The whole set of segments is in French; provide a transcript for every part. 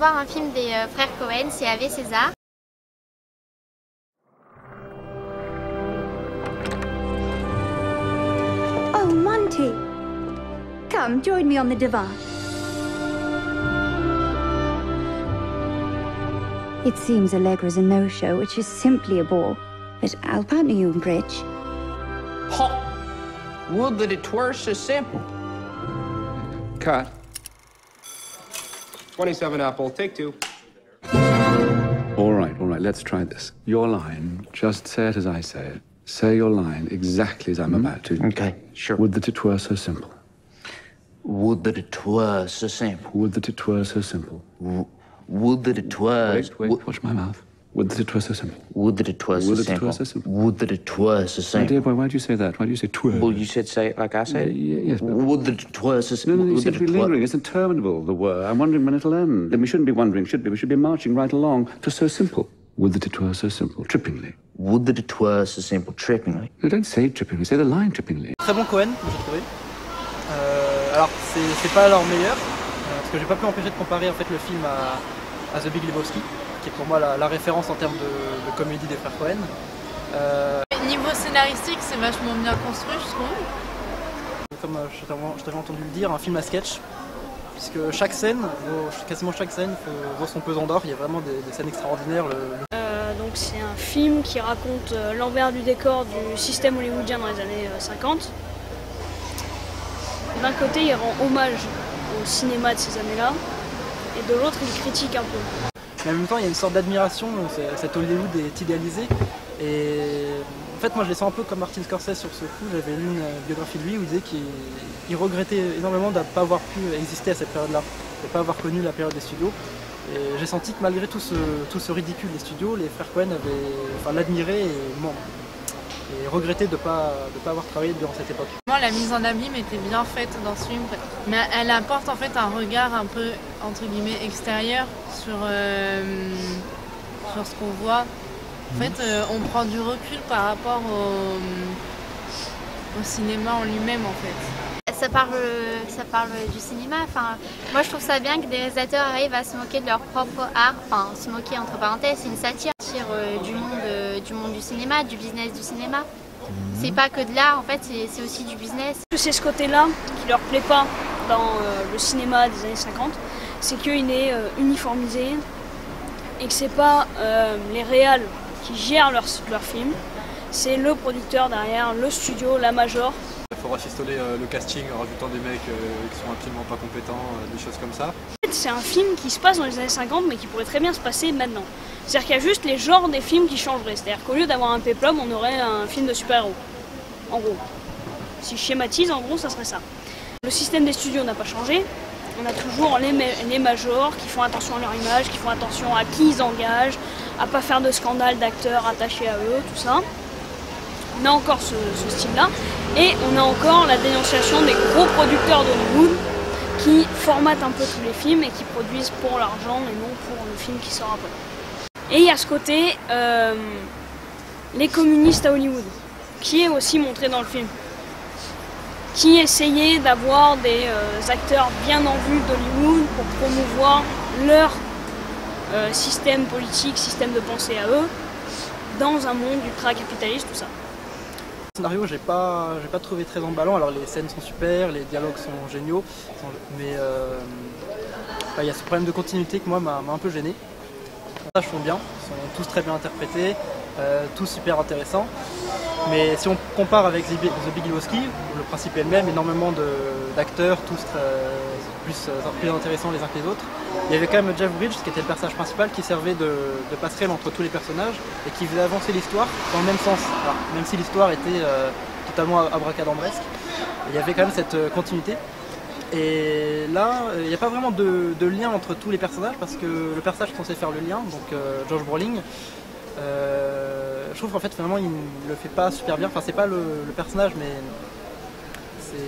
voir un film des frères Cohen, c'est Ave César. Oh, Monty! Come, join me on the divan. It seems Allegra's a no-show, which is simply a bore. But I'll partner you in bridge. Oh, would that it were so simple. Cut. 27 Apple, take 2. All right, let's try this. Your line, just say it as I say it. Say your line exactly as I'm about to. Okay, sure. Would that it were so simple. Would that it were so simple. Would that it were so simple. Would that it were... Wait, watch my mouth. Would that it were so simple. Would that it were so simple. Would that it were so simple. Would that it were so simple. My dear boy, why do you say that? Why do you say twere? Well, you said say it like I said. Yes, but... Would that it were so simple. No, you seem to be lingering. It's interminable, the were. I'm wondering when it'll end. And we shouldn't be wondering, should we? We should be marching right along to so simple. Would that it were so simple. Trippingly. Would that it were so simple. Trippingly. No, don't say trippingly. Say the line trippingly. Très bon Cohen, j'ai trouvé. Alors, c'est pas leur meilleur, parce que j'ai pas pu m'empêcher de comparer en fait le film à The Big Lebowski, qui est pour moi la référence en termes de comédie des frères Cohen. Niveau scénaristique, c'est vachement bien construit, je trouve. Comme je t'avais entendu le dire, un film à sketch, puisque chaque scène, quasiment chaque scène, vaut son pesant d'or. Il y a vraiment des scènes extraordinaires. Donc c'est un film qui raconte l'envers du décor du système hollywoodien dans les années 50. D'un côté, il rend hommage au cinéma de ces années-là, et de l'autre, il critique un peu. Mais en même temps, il y a une sorte d'admiration, cet Hollywood est idéalisé, et en fait, moi je les sens un peu comme Martin Scorsese sur ce coup. J'avais lu une biographie de lui où il disait qu'il regrettait énormément de ne pas avoir pu exister à cette période-là, de ne pas avoir connu la période des studios. Et j'ai senti que malgré tout ce ridicule des studios, les frères Cohen l'admiraient et regrettaient de ne pas avoir travaillé durant cette époque. Moi, la mise en abîme était bien faite dans ce film, mais elle apporte en fait un regard un peu, entre guillemets, extérieur sur ce qu'on voit. En fait, on prend du recul par rapport au cinéma en lui-même, en fait. Ça parle du cinéma. Enfin, moi, je trouve ça bien que des réalisateurs arrivent à se moquer de leur propre art. Enfin, se moquer entre parenthèses, c'est une satire du monde du cinéma, du business du cinéma. C'est pas que de l'art, en fait, c'est aussi du business. C'est ce côté-là qui leur plaît pas dans le cinéma des années 50, c'est qu'il est uniformisé et que c'est pas les réals qui gèrent leur film, c'est le producteur derrière, le studio, la major. Il faudra fistoler le casting en rajoutant des mecs qui sont absolument pas compétents, des choses comme ça. En fait, c'est un film qui se passe dans les années 50 mais qui pourrait très bien se passer maintenant. C'est-à-dire qu'il y a juste les genres des films qui changeraient. C'est-à-dire qu'au lieu d'avoir un péplum, on aurait un film de super-héros. En gros. Si je schématise, en gros, ça serait ça. Le système des studios n'a pas changé. On a toujours les majors qui font attention à leur image, qui font attention à qui ils engagent, à pas faire de scandale d'acteurs attachés à eux, tout ça. On a encore ce style-là. Et on a encore la dénonciation des gros producteurs d'Hollywood qui formatent un peu tous les films et qui produisent pour l'argent et non pour le film qui sort après. Et il y a ce côté, les communistes à Hollywood, qui est aussi montré dans le film, qui essayaient d'avoir des acteurs bien en vue d'Hollywood pour promouvoir leur système politique, système de pensée à eux, dans un monde ultra-capitaliste, tout ça. Le scénario, j'ai pas trouvé très emballant. Alors les scènes sont super, les dialogues sont géniaux, mais il y a ce problème de continuité qui moi m'a un peu gêné. Les personnages font bien, ils sont tous très bien interprétés, tous super intéressants. Mais si on compare avec The Big Lebowski, le principe est le même, énormément d'acteurs, tous plus intéressants les uns que les autres. Il y avait quand même Jeff Bridges, qui était le personnage principal, qui servait de passerelle entre tous les personnages et qui faisait avancer l'histoire dans le même sens. Alors, même si l'histoire était totalement abracadabresque, il y avait quand même cette continuité. Et là, il n'y a pas vraiment de lien entre tous les personnages, parce que le personnage censé faire le lien, donc Josh Brolin, je trouve qu'en fait finalement il ne le fait pas super bien. Enfin, c'est pas le personnage, mais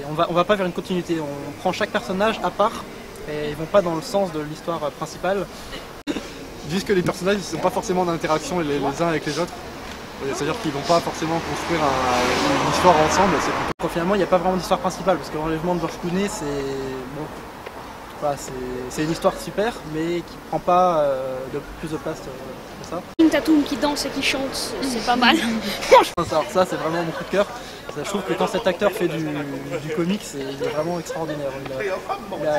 on va pas vers une continuité. On prend chaque personnage à part et ils vont pas dans le sens de l'histoire principale. Ils disent que les personnages ils n'ont pas forcément d'interaction les uns avec les autres. C'est-à-dire qu'ils vont pas forcément construire une histoire ensemble. Finalement, il n'y a pas vraiment d'histoire principale, parce que l'enlèvement de George Clooney, c'est bon, Voilà, c'est une histoire super, mais qui prend pas plus de place que ça. Une Tatum qui danse et qui chante, c'est pas mal. Alors ça, c'est vraiment mon coup de cœur. Je trouve que quand cet acteur fait du comique, il est vraiment extraordinaire.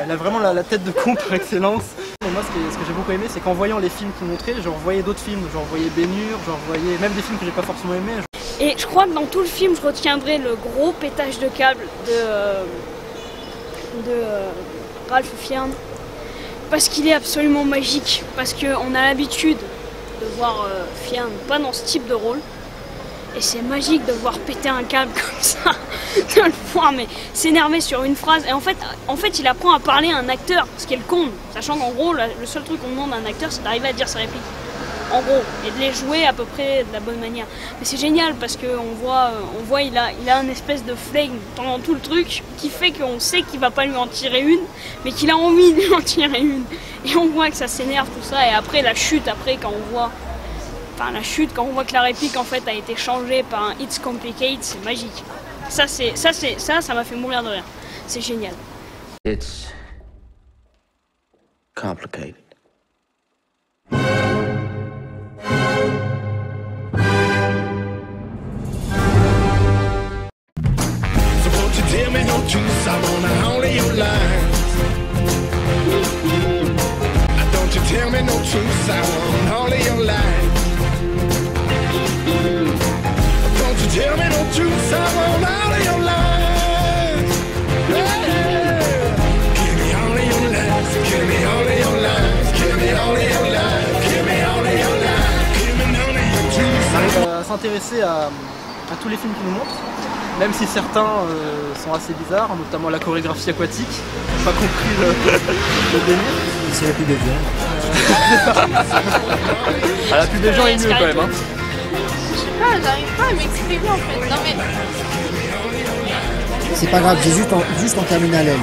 Il a vraiment la tête de con par excellence. Moi, ce que j'ai beaucoup aimé, c'est qu'en voyant les films qu'il montrait, je revoyais d'autres films. Je revoyais Ben-Hur, je revoyais même des films que j'ai pas forcément aimés. Et je crois que dans tout le film, je retiendrai le gros pétage de câble de Ralph Fiennes. Parce qu'il est absolument magique. Parce qu'on a l'habitude de voir Fiennes pas dans ce type de rôle. Et c'est magique de voir péter un câble comme ça, de le voir mais s'énerver sur une phrase. Et en fait, il apprend à parler à un acteur, ce qui est le con. Sachant qu'en gros, le seul truc qu'on demande à un acteur, c'est d'arriver à dire ses répliques. En gros, et de les jouer à peu près de la bonne manière. Mais c'est génial parce qu'on voit, il a une espèce de flegme pendant tout le truc qui fait qu'on sait qu'il va pas lui en tirer une, mais qu'il a envie de lui en tirer une. Et on voit que ça s'énerve tout ça. Et après la chute, quand on voit que la réplique en fait a été changée par un It's Complicated, c'est magique. Ça m'a fait mourir de rire. C'est génial. It's complicated. So won't you tell me no truth? I wanna hold your lines. Don't you tell me no truth? I wanna hold your lines. Don't you tell me no truth, I won't out of your life. Yeah. Give me all of your lies, give me all of your lies, give me all of your lies, give me all of your lies, give me all of your truth. On arrive à s'intéresser à tous les films qu'ils nous montrent, même si certains sont assez bizarres, notamment la chorégraphie aquatique. J'ai pas compris le délire. C'est la pub des gens. La pub des gens est mieux quand même. Hein. J'arrive pas à m'exprimer en fait. Non mais. C'est pas grave, j'ai juste en terminale L.